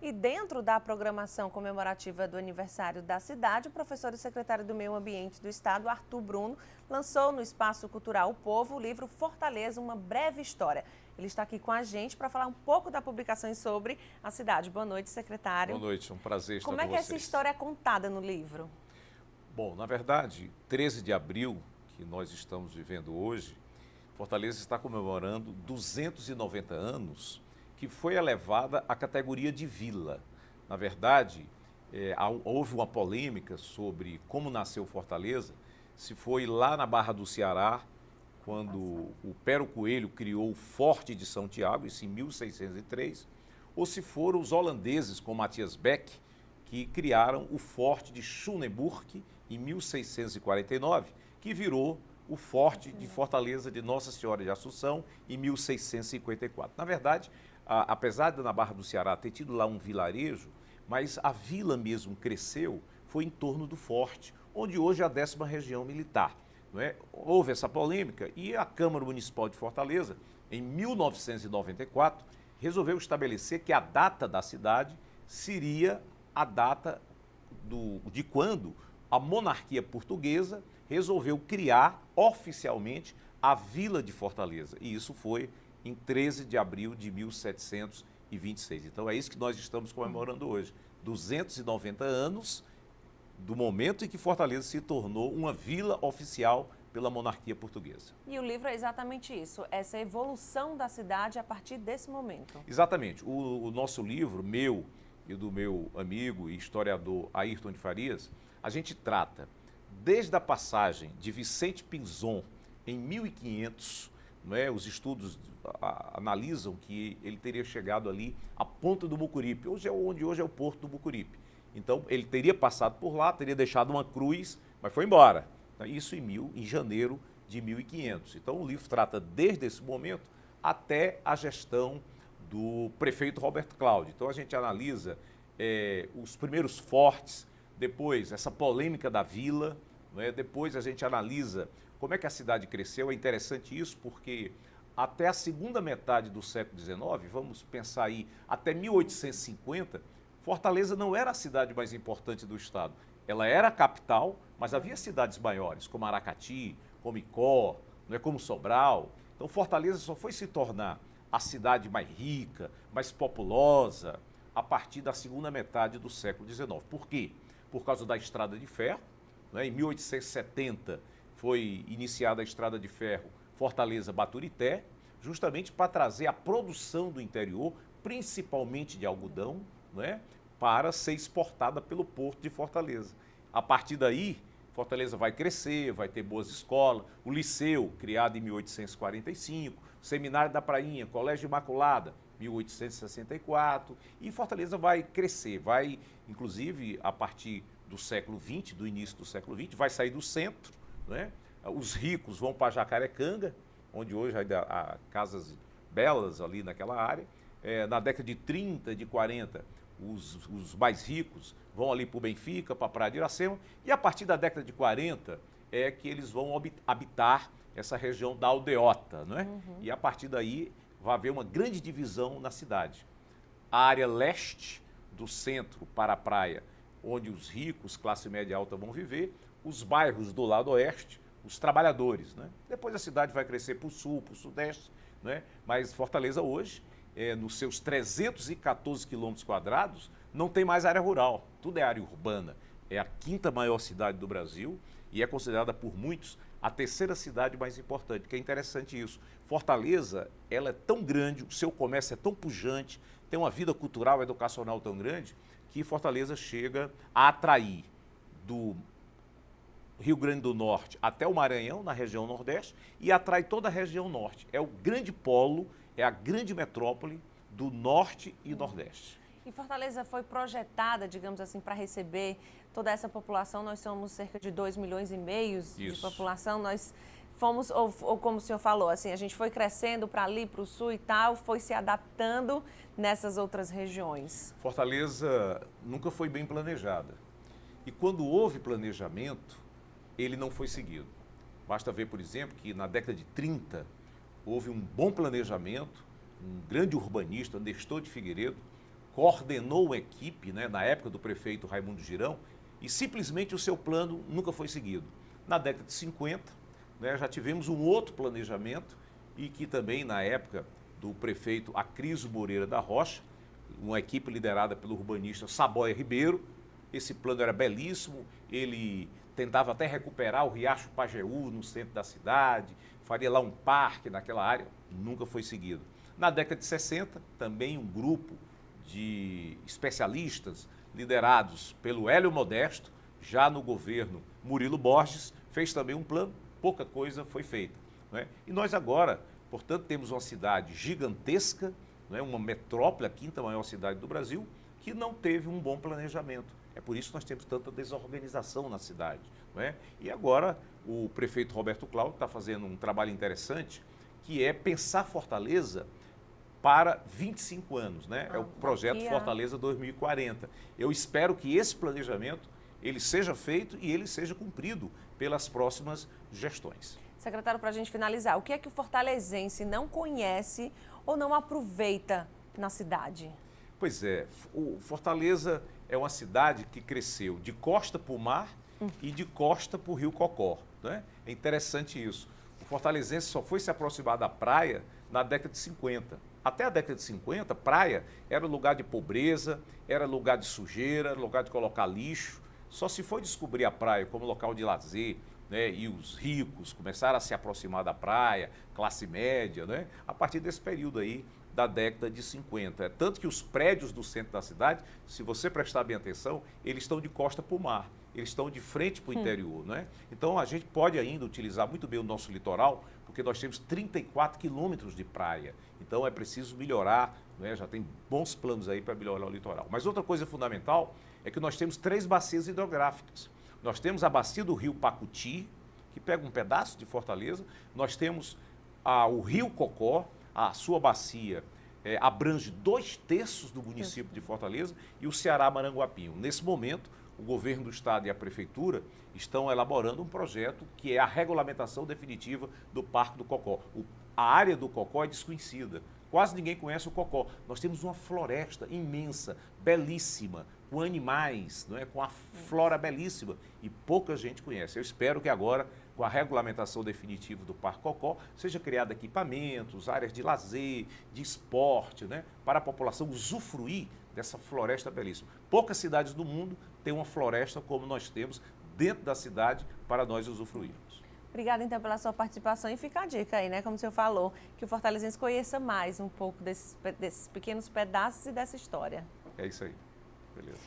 E dentro da programação comemorativa do aniversário da cidade, o professor e secretário do Meio Ambiente do Estado, Arthur Bruno, lançou no Espaço Cultural O Povo o livro Fortaleza, uma breve história. Ele está aqui com a gente para falar um pouco da publicação sobre a cidade. Boa noite, secretário. Boa noite, é um prazer estar com vocês. Como é que essa vocês. história é contada no livro? Bom, na verdade, 13 de abril, que nós estamos vivendo hoje, Fortaleza está comemorando 290 anos, que foi elevada à categoria de vila. Na verdade, houve uma polêmica sobre como nasceu Fortaleza, se foi lá na Barra do Ceará, quando o Pero Coelho criou o Forte de São Tiago, isso em 1603, ou se foram os holandeses, com Matthias Beck, que criaram o Forte de Schoenburg em 1649, que virou o Forte de Fortaleza de Nossa Senhora de Assunção em 1654. Na verdade, apesar de na Barra do Ceará ter tido lá um vilarejo, mas a vila mesmo cresceu, foi em torno do Forte, onde hoje é a 10ª região militar. Não é? Houve essa polêmica e a Câmara Municipal de Fortaleza, em 1994, resolveu estabelecer que a data da cidade seria a data de quando a monarquia portuguesa resolveu criar oficialmente a Vila de Fortaleza. E isso foi em 13 de abril de 1726. Então é isso que nós estamos comemorando hoje. 290 anos do momento em que Fortaleza se tornou uma vila oficial pela monarquia portuguesa. E o livro é exatamente isso, essa evolução da cidade a partir desse momento. Exatamente. O nosso livro, meu e do meu amigo e historiador Ayrton de Farias, a gente trata desde a passagem de Vicente Pinzon em 1500, não é? Os estudos analisam que ele teria chegado ali à Ponta do Mucuripe, onde hoje é o Porto do Mucuripe. Então, ele teria passado por lá, teria deixado uma cruz, mas foi embora. Isso em janeiro de 1500. Então, o livro trata desde esse momento até a gestão do prefeito Roberto Cláudio. Então, a gente analisa os primeiros fortes, depois essa polêmica da vila, não é? Depois a gente analisa como é que a cidade cresceu. É interessante isso porque até a segunda metade do século XIX, vamos pensar aí, até 1850, Fortaleza não era a cidade mais importante do estado. Ela era a capital, mas havia cidades maiores, como Aracati, como Icó, não é, como Sobral. Então Fortaleza só foi se tornar a cidade mais rica, mais populosa, a partir da segunda metade do século XIX. Por quê? Por causa da Estrada de Ferro. Né? Em 1870 foi iniciada a Estrada de Ferro Fortaleza-Baturité, justamente para trazer a produção do interior, principalmente de algodão, né, para ser exportada pelo Porto de Fortaleza. A partir daí, Fortaleza vai crescer, vai ter boas escolas, o Liceu, criado em 1845, o Seminário da Prainha, Colégio Imaculada, 1864, e Fortaleza vai crescer, vai, inclusive, a partir do século XX, do início do século XX, vai sair do centro, né? Os ricos vão para Jacarecanga, onde hoje há casas belas ali naquela área. Na década de 30, de 40, os mais ricos vão ali para o Benfica, para a Praia de Iracema, e a partir da década de 40 é que eles vão habitar essa região da aldeota, não é? E a partir daí vai haver uma grande divisão na cidade. A área leste do centro para a praia, onde os ricos, classe média alta vão viver, os bairros do lado oeste, os trabalhadores, né? Depois a cidade vai crescer para o sul, para o sudeste, né? Mas Fortaleza hoje, nos seus 314 quilômetros quadrados, não tem mais área rural, tudo é área urbana. É a 5ª maior cidade do Brasil e é considerada por muitos a 3ª cidade mais importante, que é interessante isso. Fortaleza, ela é tão grande, o seu comércio é tão pujante, tem uma vida cultural, educacional tão grande, que Fortaleza chega a atrair do Rio Grande do Norte até o Maranhão, na região Nordeste, e atrai toda a região Norte. É o grande polo, é a grande metrópole do Norte e Nordeste. E Fortaleza foi projetada, digamos assim, para receber toda essa população. Nós somos cerca de 2,5 milhões de população. Nós fomos, ou como o senhor falou, assim, a gente foi crescendo para ali, para o sul e tal, foi se adaptando nessas outras regiões. Fortaleza nunca foi bem planejada. E quando houve planejamento, ele não foi seguido. Basta ver, por exemplo, que na década de 30 houve um bom planejamento, um grande urbanista, Nestor de Figueiredo, coordenou uma equipe, né, na época do prefeito Raimundo Girão, e simplesmente o seu plano nunca foi seguido. Na década de 50, né, já tivemos um outro planejamento e que também na época do prefeito Acriso Moreira da Rocha, uma equipe liderada pelo urbanista Saboia Ribeiro, esse plano era belíssimo, ele tentava até recuperar o Riacho Pajeú no centro da cidade, faria lá um parque naquela área, nunca foi seguido. Na década de 60, também um grupo de especialistas liderados pelo Hélio Modesto, já no governo Murilo Borges, fez também um plano, pouca coisa foi feita. Não é? E nós agora, portanto, temos uma cidade gigantesca, não é? Uma metrópole, a quinta maior cidade do Brasil, que não teve um bom planejamento. É por isso que nós temos tanta desorganização na cidade. Não é? E agora o prefeito Roberto Cláudio está fazendo um trabalho interessante, que é pensar Fortaleza para 25 anos, né? É o projeto Fortaleza 2040. Eu espero que esse planejamento ele seja feito e ele seja cumprido pelas próximas gestões. Secretário, para a gente finalizar, o que é que o fortalezense não conhece ou não aproveita na cidade? Pois é, o Fortaleza é uma cidade que cresceu de costa para o mar e de costa para o Rio Cocó, né? É interessante isso. O fortalezense só foi se aproximar da praia na década de 50. Até a década de 50, praia era lugar de pobreza, era lugar de sujeira, era lugar de colocar lixo. Só se foi descobrir a praia como local de lazer, né, e os ricos começaram a se aproximar da praia, classe média, né, a partir desse período aí da década de 50. É tanto que os prédios do centro da cidade, se você prestar bem atenção, eles estão de costa para o mar, eles estão de frente para o interior, né? Então a gente pode ainda utilizar muito bem o nosso litoral, porque nós temos 34 quilômetros de praia. Então é preciso melhorar, né? Já tem bons planos aí para melhorar o litoral. Mas outra coisa fundamental é que nós temos 3 bacias hidrográficas. Nós temos a bacia do rio Pacuti, que pega um pedaço de Fortaleza. Nós temos o rio Cocó, a sua bacia abrange 2/3 do município de Fortaleza, e o Ceará Maranguapinho. Nesse momento, o governo do estado e a prefeitura estão elaborando um projeto que é a regulamentação definitiva do Parque do Cocó. A área do Cocó é desconhecida, quase ninguém conhece o Cocó. Nós temos uma floresta imensa, belíssima, com animais, não é? Com a flora belíssima, e pouca gente conhece. Eu espero que agora, com a regulamentação definitiva do Parque Cocó, seja criado equipamentos, áreas de lazer, de esporte, né? Para a população usufruir dessa floresta belíssima. Poucas cidades do mundo têm uma floresta como nós temos dentro da cidade para nós usufruirmos. Obrigada, então, pela sua participação. E fica a dica aí, né? Como o senhor falou, que o fortalezense conheça mais um pouco desses pequenos pedaços e dessa história. É isso aí. Beleza.